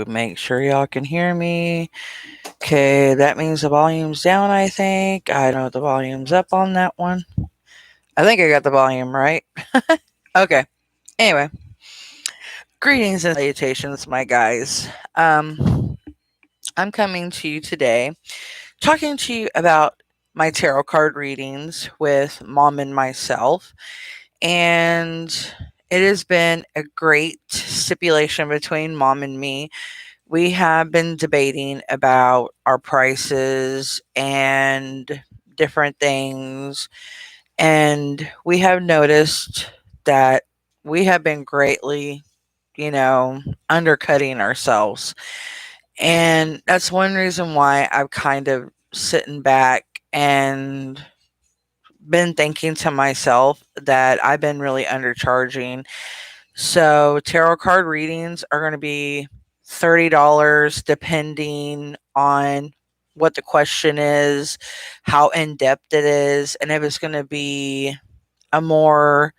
Make sure y'all can hear me. Okay, that means the volume's down, I think. I don't know if the volume's up on that one. I think I got the volume right. Okay. Anyway, greetings and salutations, my guys. I'm coming to you today talking to you about my tarot card readings with mom and myself. And it has been a great stipulation between mom and me. We have been debating about our prices and different things. And we have noticed that we have been greatly, you know, undercutting ourselves. And that's one reason why I've kind of sitting back and been thinking to myself that I've been really undercharging. So tarot card readings are going to be $30 depending on what the question is, how in depth it is, and if it's going to be a more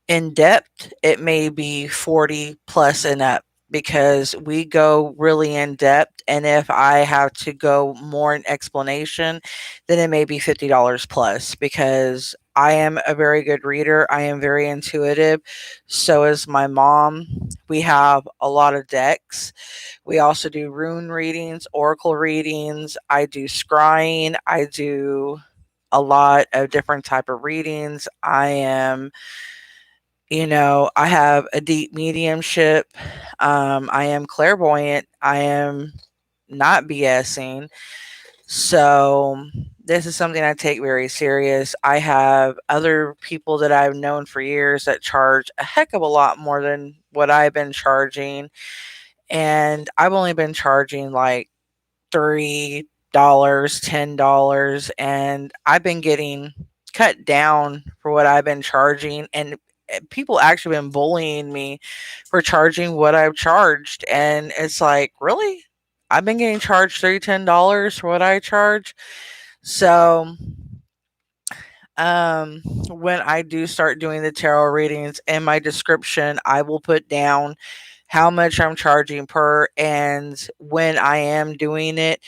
in depth, it may be 40 plus and up because we go really in depth. And if I have to go more in explanation, then it may be $50 plus because I am a very good reader. I am very intuitive. So is my mom. We have a lot of decks. We also do rune readings, oracle readings. I do scrying. I do a lot of different type of readings. I have a deep mediumship. I am clairvoyant. I am not BSing. So this is something I take very serious. I have other people that I've known for years that charge a heck of a lot more than what I've been charging. And I've only been charging like $3, $10, and I've been getting cut down for what I've been charging. And people actually been bullying me for charging what I've charged. And it's like, really? I've been getting charged $10 for what I charge. So when I do start doing the tarot readings, in my description, I will put down how much I'm charging per, and when I am doing it,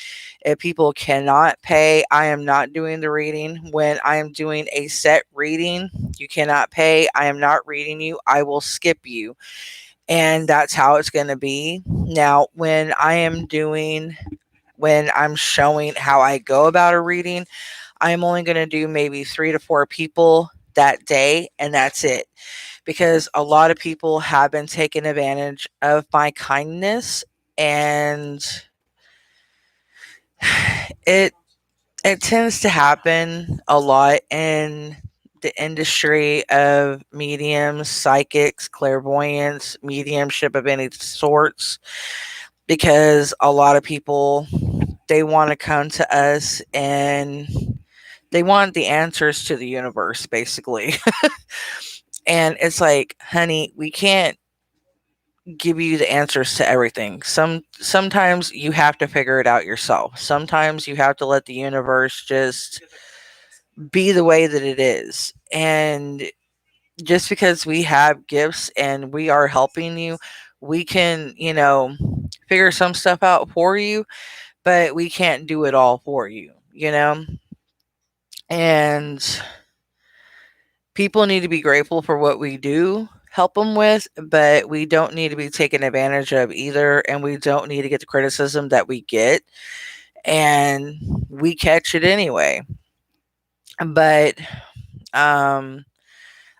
if people cannot pay, I am not doing the reading. When I am doing a set reading, you cannot pay, I am not reading you, I will skip you. And that's how it's going to be. Now, when I'm showing how I go about a reading, I'm only going to do maybe 3 to 4 people that day, and that's it. Because a lot of people have been taking advantage of my kindness, and it it tends to happen a lot in the industry of mediums, psychics, clairvoyance, mediumship of any sorts, because a lot of people, they want to come to us and they want the answers to the universe, basically. And it's like, honey, we can't give you the answers to everything. Sometimes you have to figure it out yourself. Sometimes you have to let the universe just be the way that it is. And just because we have gifts and we are helping you, we can, figure some stuff out for you, but we can't do it all for you. And people need to be grateful for what we do help them with, but we don't need to be taken advantage of either. And we don't need to get the criticism that we get. And we catch it anyway. But I'm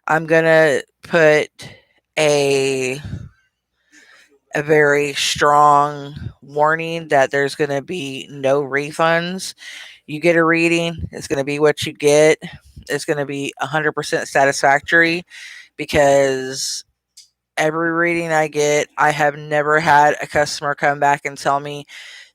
going to put a a very strong warning that there's going to be no refunds. You get a reading, it's going to be what you get. It's going to be 100% satisfactory because every reading I get, I have never had a customer come back and tell me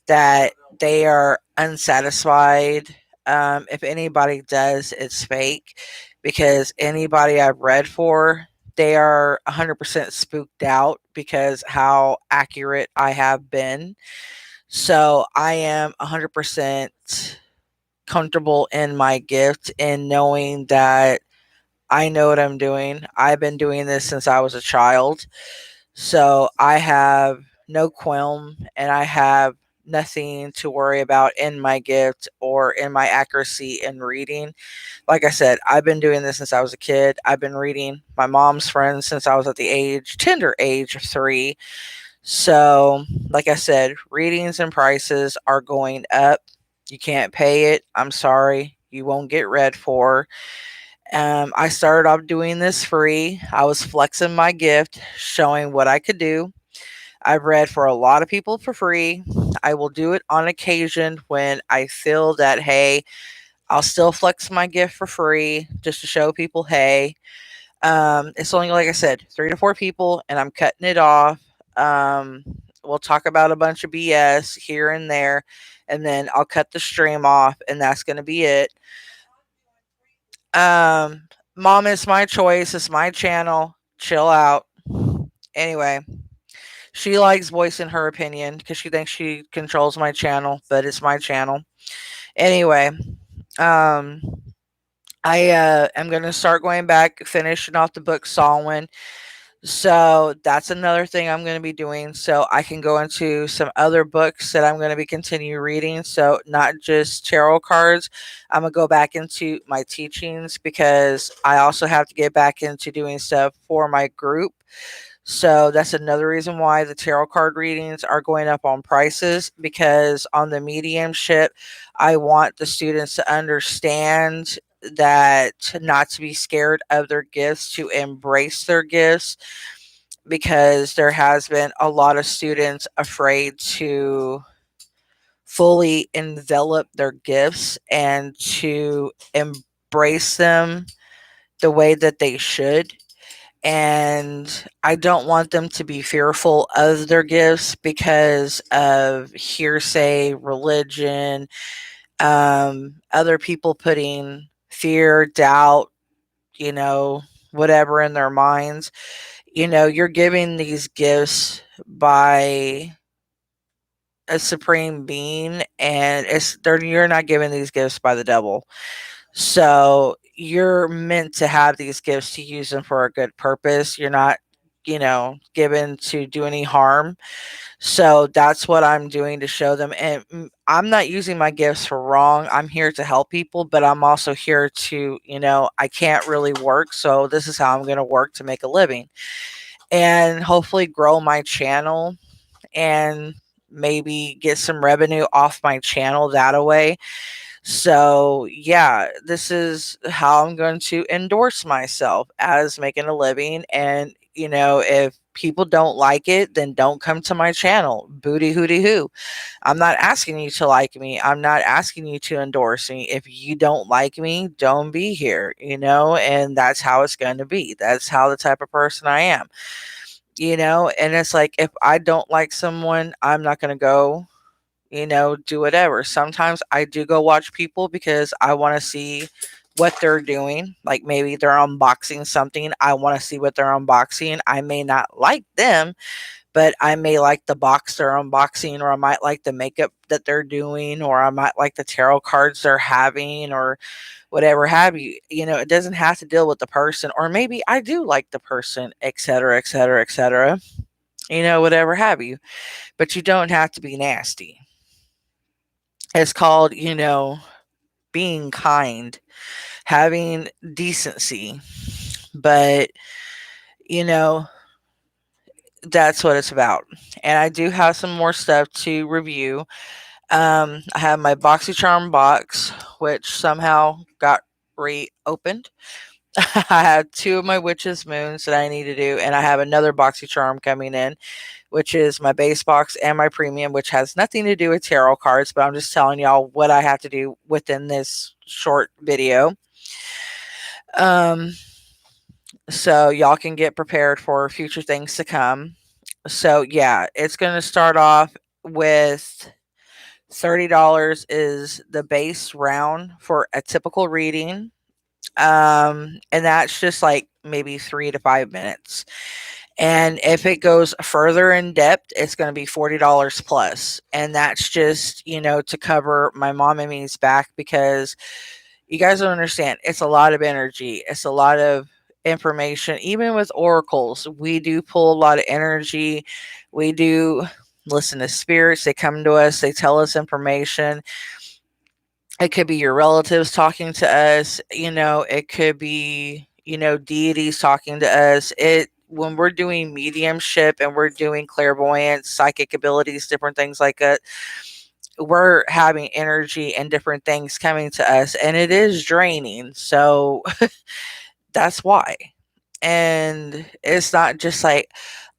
that they are unsatisfied. If anybody does, it's fake because anybody I've read for, they are 100% spooked out because how accurate I have been. So I am 100% comfortable in my gift and knowing that I know what I'm doing. I've been doing this since I was a child. So I have no qualm and I have nothing to worry about in my gift or in my accuracy in reading. Like I said, I've been doing this since I was a kid. I've been reading my mom's friends since I was at the tender age of 3. So, like I said, readings and prices are going up. You can't pay it. I'm sorry. You won't get read for. I started off doing this free. I was flexing my gift, showing what I could do. I've read for a lot of people for free. I will do it on occasion when I feel that, hey, I'll still flex my gift for free just to show people, hey, it's only, like I said, 3 to 4 people, and I'm cutting it off. Um, we'll talk about a bunch of BS here and there, and then I'll cut the stream off, and that's going to be it. Mom, it's my choice. It's my channel. Chill out. Anyway, she likes voicing her opinion because she thinks she controls my channel, but it's my channel. Anyway, um, I am going to start going back, finishing off the book Solomon. So that's another thing I'm going to be doing. So I can go into some other books that I'm going to be continue reading. So not just tarot cards. I'm going to go back into my teachings because I also have to get back into doing stuff for my group. So that's another reason why the tarot card readings are going up on prices, because on the mediumship, I want the students to understand that not to be scared of their gifts, to embrace their gifts, because there has been a lot of students afraid to fully envelop their gifts and to embrace them the way that they should. And I don't want them to be fearful of their gifts because of hearsay, religion, other people putting fear, doubt, you know, whatever in their minds. You're giving these gifts by a supreme being, and you're not giving these gifts by the devil. So you're meant to have these gifts to use them for a good purpose. You're not, given to do any harm. So that's what I'm doing to show them. And I'm not using my gifts for wrong. I'm here to help people, but I'm also here to, I can't really work. So this is how I'm going to work to make a living and hopefully grow my channel and maybe get some revenue off my channel that way. So, yeah, this is how I'm going to endorse myself as making a living. And, if people don't like it, then don't come to my channel. Booty hooty hoo. I'm not asking you to like me. I'm not asking you to endorse me. If you don't like me, don't be here, and that's how it's going to be. That's how the type of person I am, and it's like if I don't like someone, I'm not going to go do whatever. Sometimes I do go watch people because I want to see what they're doing. Like maybe they're unboxing something. I want to see what they're unboxing. I may not like them, but I may like the box they're unboxing, or I might like the makeup that they're doing, or I might like the tarot cards they're having, or whatever have you. It doesn't have to deal with the person, or maybe I do like the person, etc., etc., etc., whatever have you. But you don't have to be nasty. It's called, being kind, having decency. But, you know, that's what it's about. And I do have some more stuff to review. I have my BoxyCharm box, which somehow got reopened. I have 2 of my witch's moons that I need to do, and I have another BoxyCharm coming in, which is my base box and my premium, which has nothing to do with tarot cards, but I'm just telling y'all what I have to do within this short video. Um, so y'all can get prepared for future things to come. So yeah, it's going to start off with $30 is the base round for a typical reading. And that's just like maybe 3 to 5 minutes. And if it goes further in depth, it's going to be $40 plus. And that's just, to cover my mom and me's back, because you guys don't understand. It's a lot of energy. It's a lot of information. Even with oracles, we do pull a lot of energy. We do listen to spirits. They come to us, they tell us information. It could be your relatives talking to us, it could be, deities talking to us. It When we're doing mediumship and we're doing clairvoyance, psychic abilities, different things like that, we're having energy and different things coming to us, and it is draining. So that's why. And it's not just like,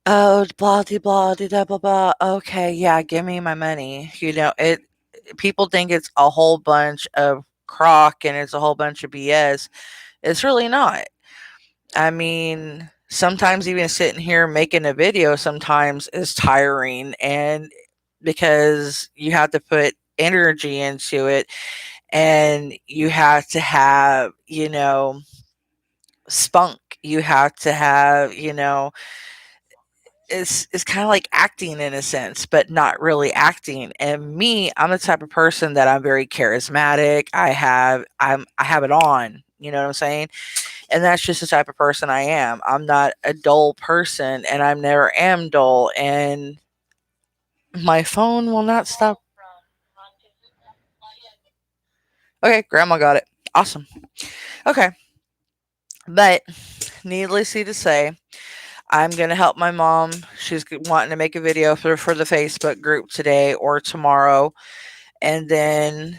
oh, blah de blah de da blah blah. Okay, yeah, give me my money. It people think it's a whole bunch of crock and it's a whole bunch of BS. It's really not. I mean, sometimes even sitting here making a video sometimes is tiring, and because you have to put energy into it, and you have to have, spunk. You have to have, it's kind of like acting in a sense, but not really acting. And me, I'm the type of person that I'm very charismatic. I have it on. You know what I'm saying? And that's just the type of person I am. I'm not a dull person, and I never am dull. And my phone will not stop. Okay, grandma got it. Awesome. Okay. But needlessly to say, I'm going to help my mom. She's wanting to make a video for the Facebook group today or tomorrow. And then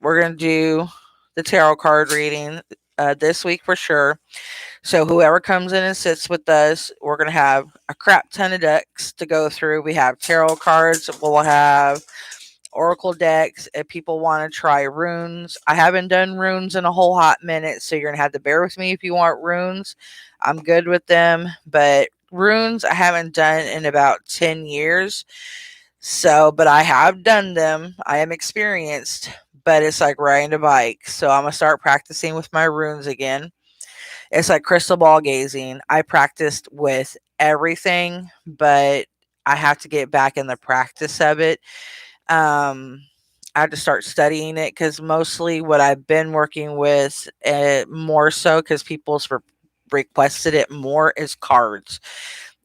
we're going to do the tarot card reading this week for sure. So whoever comes in and sits with us, we're going to have a crap ton of decks to go through. We have tarot cards. We'll have oracle decks. If people want to try runes, I haven't done runes in a whole hot minute, so you're going to have to bear with me if you want runes. I'm good with them, but runes I haven't done in about 10 years. So, but I have done them. I am experienced, but it's like riding a bike. So I'm going to start practicing with my runes again. It's like crystal ball gazing. I practiced with everything, but I have to get back in the practice of it. Um, I had to start studying it because mostly what I've been working with, more so because people's requested it more, is cards.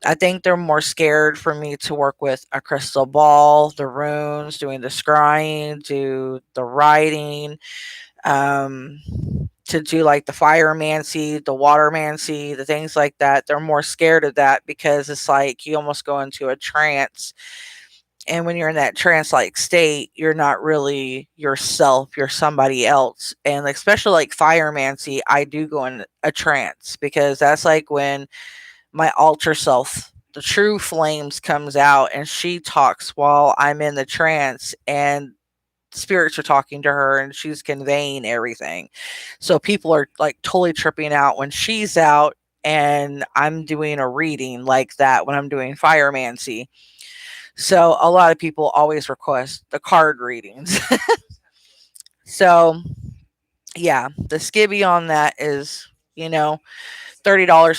I think they're more scared for me to work with a crystal ball, the runes, doing the scrying, do the writing, um, to do like the firemancy, the watermancy, the things like that. They're more scared of that because it's like you almost go into a trance. And when you're in that trance like state, you're not really yourself, you're somebody else. And especially like firemancy, I do go in a trance because that's like when my alter self, the true flames, comes out and she talks while I'm in the trance, and spirits are talking to her and she's conveying everything. So people are like totally tripping out when she's out, and I'm doing a reading like that when I'm doing firemancy. So a lot of people always request the card readings. So yeah, the skibby on that is, $30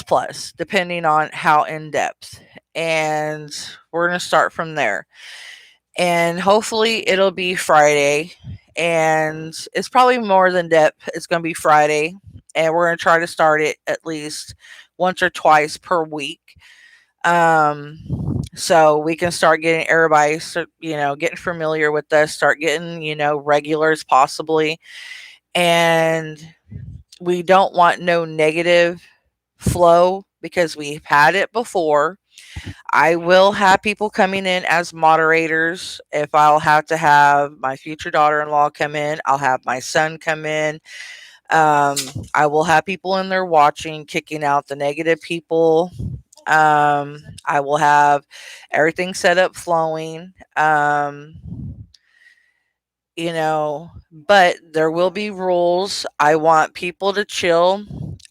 plus, depending on how in depth. And we're going to start from there. And hopefully it'll be Friday. And it's probably more than depth. It's going to be Friday. And we're going to try to start it at least once or twice per week. Um, so we can start getting everybody, getting familiar with us, start getting, regulars possibly. And we don't want no negative flow because we've had it before. I will have people coming in as moderators. If I'll have to have my future daughter in law come in, I'll have my son come in. Um, I will have people in there watching, kicking out the negative people. I will have everything set up flowing. But there will be rules. I want people to chill.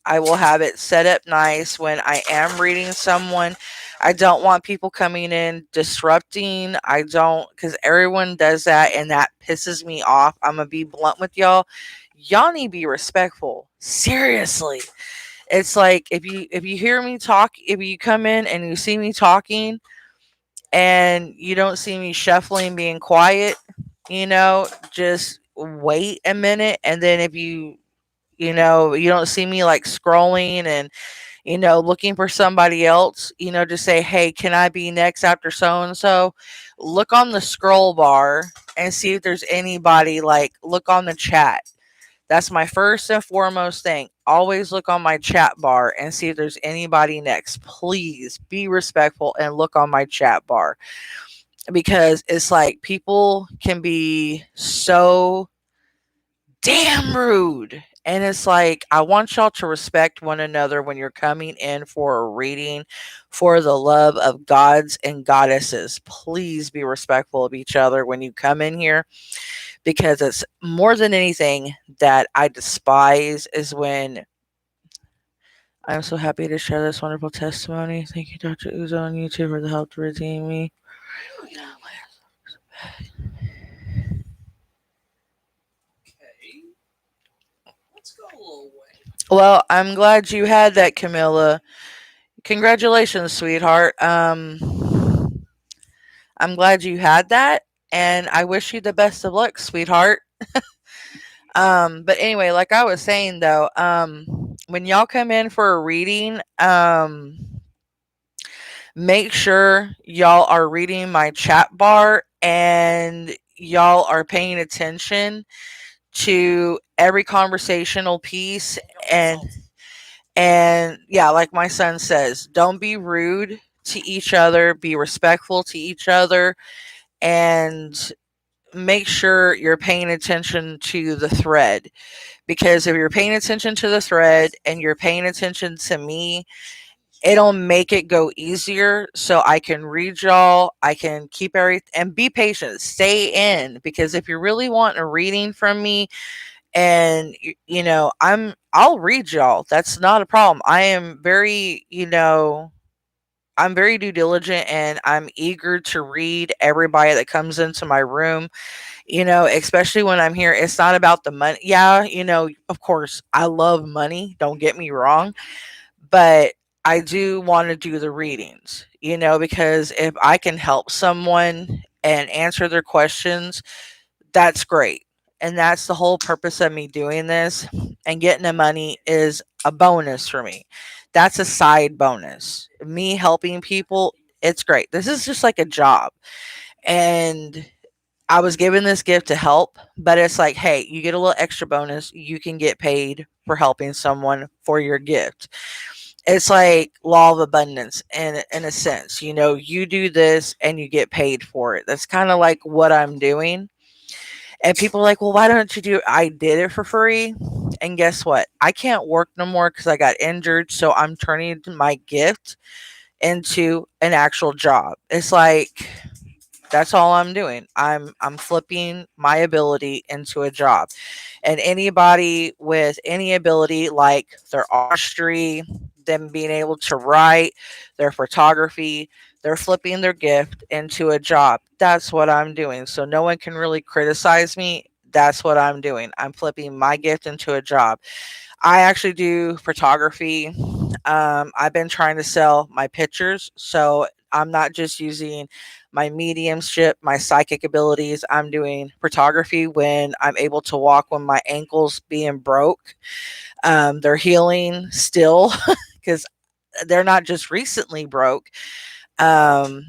I will have it set up nice when I am reading someone. I don't want people coming in disrupting. I don't, because everyone does that and that pisses me off. I'm going to be blunt with y'all. Y'all need to be respectful. Seriously. It's like if you hear me talk, if you come in and you see me talking and you don't see me shuffling, being quiet, just wait a minute. And then if you don't see me like scrolling and looking for somebody else, to say, hey, can I be next after so and so? Look on the scroll bar and see if there's anybody, like, look on the chat. That's my first and foremost thing. Always look on my chat bar and see if there's anybody next. Please be respectful and look on my chat bar, because it's like people can be so damn rude. And it's like, I want y'all to respect one another when you're coming in for a reading. For the love of gods and goddesses, please be respectful of each other when you come in here, because it's more than anything that I despise is when I'm so happy to share this wonderful testimony. Thank you, Dr. Uzo on YouTube, for the help to redeem me. Well, I'm glad you had that, Camilla. Congratulations, sweetheart. I'm glad you had that, and I wish you the best of luck, sweetheart. But anyway, like I was saying though, when y'all come in for a reading, make sure y'all are reading my chat bar and y'all are paying attention to every conversational piece. And yeah, like my son says, don't be rude to each other, be respectful to each other, and make sure you're paying attention to the thread. Because if you're paying attention to the thread and you're paying attention to me, it'll make it go easier so I can read y'all. I can keep everything and be patient. Stay in, because if you really want a reading from me, and I'll read y'all. That's not a problem. I am very, I'm very due diligent, and I'm eager to read everybody that comes into my room, especially when I'm here. It's not about the money. Yeah, of course, I love money. Don't get me wrong. But I do want to do the readings, because if I can help someone and answer their questions, that's great. And that's the whole purpose of me doing this. And getting the money is a bonus for me. That's a side bonus. Me helping people, it's great. This is just like a job. And I was given this gift to help, but it's like, hey, you get a little extra bonus. You can get paid for helping someone for your gift. It's like law of abundance in a sense. You do this and you get paid for it. That's kind of like what I'm doing. And people are like, well, why don't you do it? I did it for free. And guess what? I can't work no more because I got injured. So I'm turning my gift into an actual job. It's like, that's all I'm doing. I'm flipping my ability into a job. And anybody with any ability, like their artistry, them being able to write, their photography, they're flipping their gift into a job. That's what I'm doing. So no one can really criticize me. That's what I'm doing. I'm flipping my gift into a job. I actually do photography. I've been trying to sell my pictures, so I'm not just using my mediumship, my psychic abilities. I'm doing photography when I'm able to walk when my ankles being broke. They're healing still because they're not just recently broke. Um,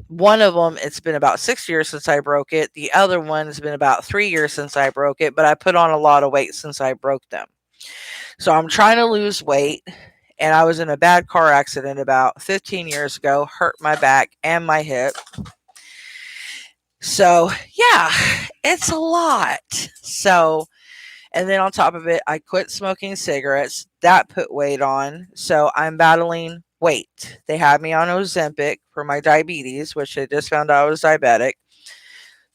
One of them, it's been about 6 years since I broke it. The other one has been about 3 years since I broke it, but I put on a lot of weight since I broke them. So I'm trying to lose weight, and I was in a bad car accident about 15 years ago, hurt my back and my hip. So, yeah, it's a lot. So, and then on top of it, I quit smoking cigarettes. That put weight on. So, I'm battling weight. They had me on Ozempic for my diabetes, which they just found out I was diabetic.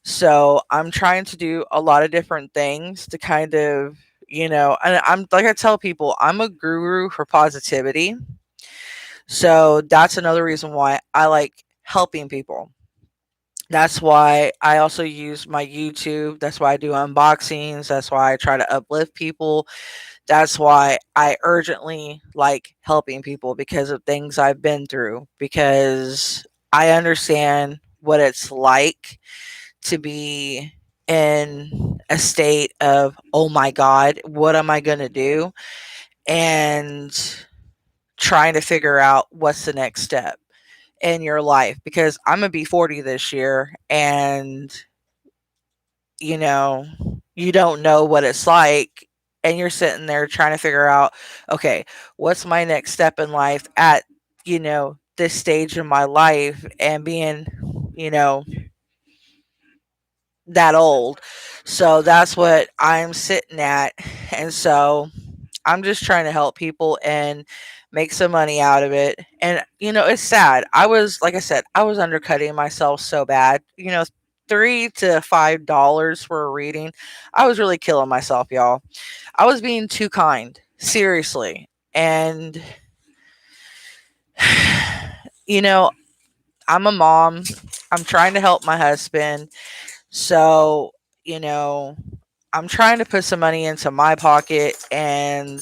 So, I'm trying to do a lot of different things to kind of, and I'm like I tell people, I'm a guru for positivity. So, that's another reason why I like helping people. That's why I also use my YouTube. That's why I do unboxings. That's why I try to uplift people. That's why I urgently like helping people, because of things I've been through, because I understand what it's like to be in a state of, oh my God, what am I going to do? And trying to figure out what's the next step in your life, because I'm going to be 40 this year, and you know, you don't know what it's like, and you're sitting there trying to figure out, okay, what's my next step in life at, this stage in my life, and being, you know, that old. So that's what I'm sitting at. And so I'm just trying to help people and make some money out of it. And it's sad. Like I said, I was undercutting myself so bad. $3 to $5 for a reading. I was really killing myself, y'all. I was being too kind, seriously. And you know, I'm a mom. I'm trying to help my husband. So, you know, I'm trying to put some money into my pocket and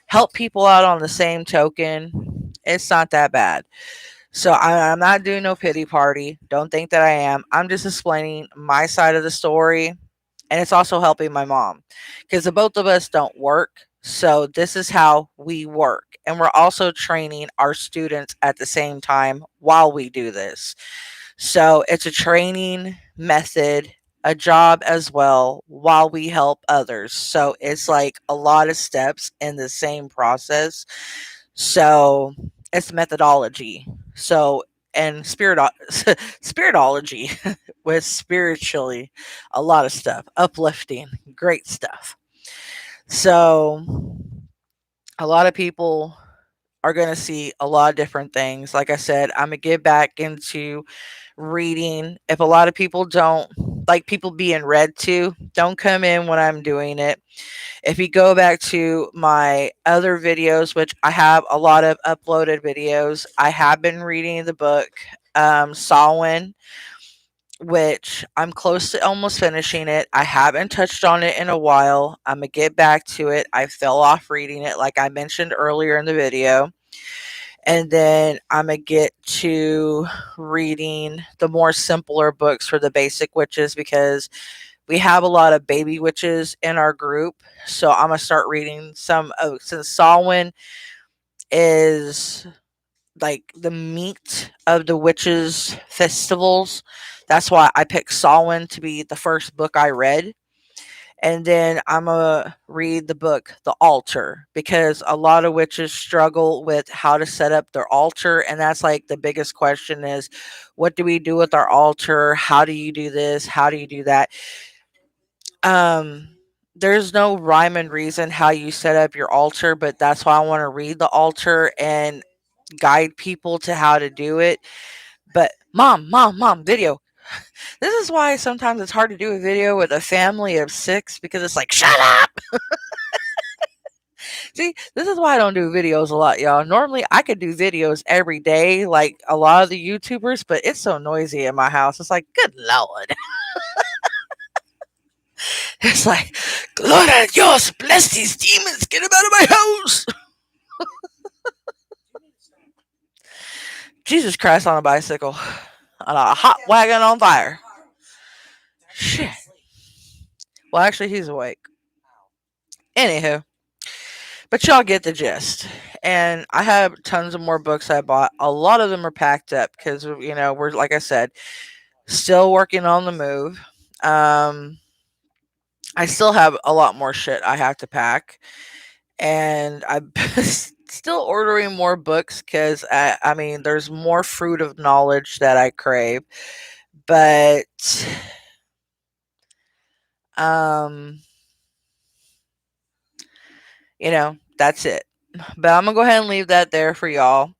help people out on the same token. It's not that bad. So I'm not doing no pity party. Don't think that I am. I'm just explaining my side of the story. And it's also helping my mom, because the both of us don't work. So this is how we work. And we're also training our students at the same time while we do this. So it's a training method, a job as well, while we help others. So it's like a lot of steps in the same process. So it's methodology. So and spiritology with spiritually a lot of stuff, uplifting, great stuff. So a lot of people are going to see a lot of different things. Like I said, I'm going to get back into reading. If a lot of people don't like people being read to, don't come in when I'm doing it. If you go back to my other videos, which I have a lot of uploaded videos, I have been reading the book Samhain, which I'm close to almost finishing it. I haven't touched on it in a while. I'm going to get back to it. I fell off reading it, like I mentioned earlier in the video. And then I'm going to get to reading the more simpler books for the basic witches, because we have a lot of baby witches in our group. So I'm going to start reading some of, since Samhain is like the meat of the witches' festivals. That's why I picked Samhain to be the first book I read. And then I'm going to read the book, The Altar, because a lot of witches struggle with how to set up their altar. And that's like the biggest question is, what do we do with our altar? How do you do this? How do you do that? Um, there's no rhyme and reason how you set up your altar, but that's why I want to read the altar and guide people to how to do it. But mom, video. This is why sometimes it's hard to do a video with a family of 6, because it's like, shut up. See, this is why I don't do videos a lot, y'all. Normally, I could do videos every day, like a lot of the YouTubers, but it's so noisy in my house. It's like, good Lord. It's like, Gloria Dios, bless these demons. Get them out of my house. Jesus Christ on a bicycle. On a hot wagon on fire. Shit. Well, actually, he's awake. Anywho, but y'all get the gist. And I have tons of more books I bought. A lot of them are packed up because, we're, like I said, still working on the move. I still have a lot more shit I have to pack. And I'm still ordering more books because, I mean, there's more fruit of knowledge that I crave. But, um, that's it. But I'm going to go ahead and leave that there for y'all.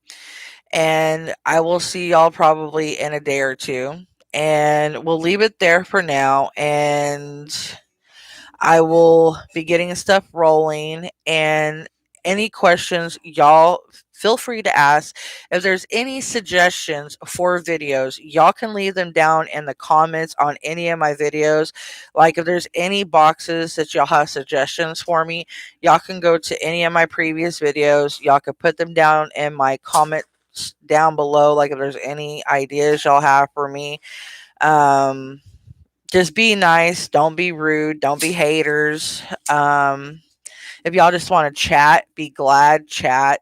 And I will see y'all probably in a day or two. And we'll leave it there for now. And I will be getting stuff rolling. And any questions, y'all feel free to ask. If there's any suggestions for videos, y'all can leave them down in the comments on any of my videos. Like if there's any boxes that y'all have suggestions for me, y'all can go to any of my previous videos. Y'all can put them down in my comments down below. Like if there's any ideas y'all have for me. Um, just be nice. Don't be rude. Don't be haters. If y'all just want to chat, be glad, chat.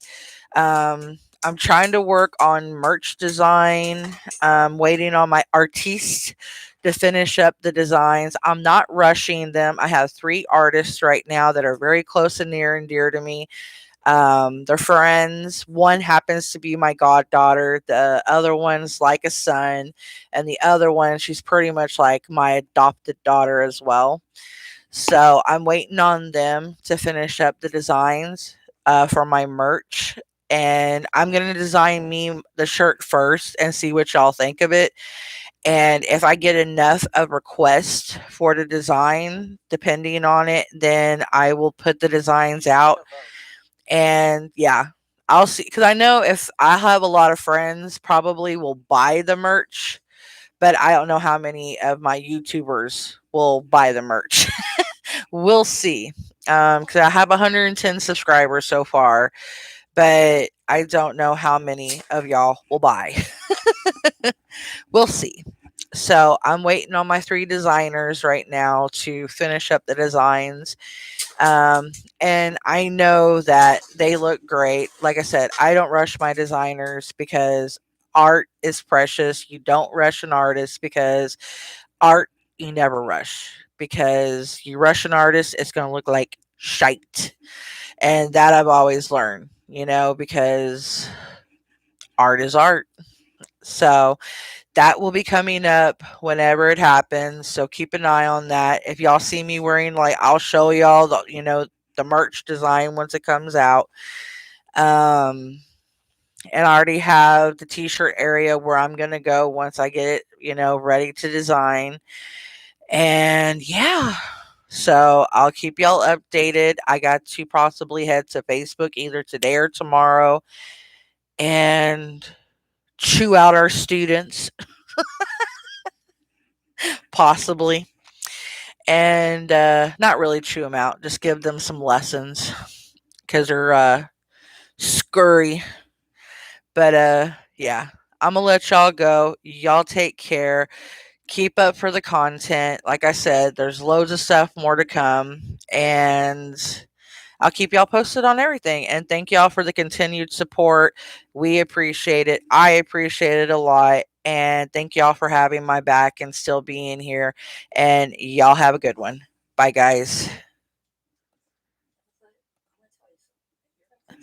I'm trying to work on merch design. Waiting on my artiste to finish up the designs. I'm not rushing them. I have three artists right now that are very close and near and dear to me. They're friends. One happens to be my goddaughter. The other one's like a son. And the other one, she's pretty much like my adopted daughter as well. So I'm waiting on them to finish up the designs for my merch. And I'm going to design me the shirt first and see what y'all think of it. And if I get enough of requests for the design, depending on it, then I will put the designs out. And yeah, I'll see. Because I know if I have a lot of friends, probably will buy the merch, but I don't know how many of my YouTubers will buy the merch. We'll see. Because I have 110 subscribers so far, but I don't know how many of y'all will buy. We'll see. So I'm waiting on my three designers right now to finish up the designs. Um, and I know that they look great. Like I said, I don't rush my designers because art is precious. You don't rush an artist because art you never rush, because you rush an artist, it's going to look like shite. And that I've always learned, because art is art. So that will be coming up whenever it happens. So keep an eye on that. If y'all see me wearing, like, I'll show y'all the merch design once it comes out. Um, and I already have the t-shirt area where I'm gonna go once I get it, ready to design. And yeah, so I'll keep y'all updated. I got to possibly head to Facebook either today or tomorrow and chew out our students, possibly. And not really chew them out, just give them some lessons because they're scurry. But yeah, I'm gonna let y'all go. Y'all take care. Keep up for the content. Like I said, there's loads of stuff more to come. And I'll keep y'all posted on everything. And thank y'all for the continued support. We appreciate it. I appreciate it a lot. And thank y'all for having my back and still being here. And y'all have a good one. Bye, guys.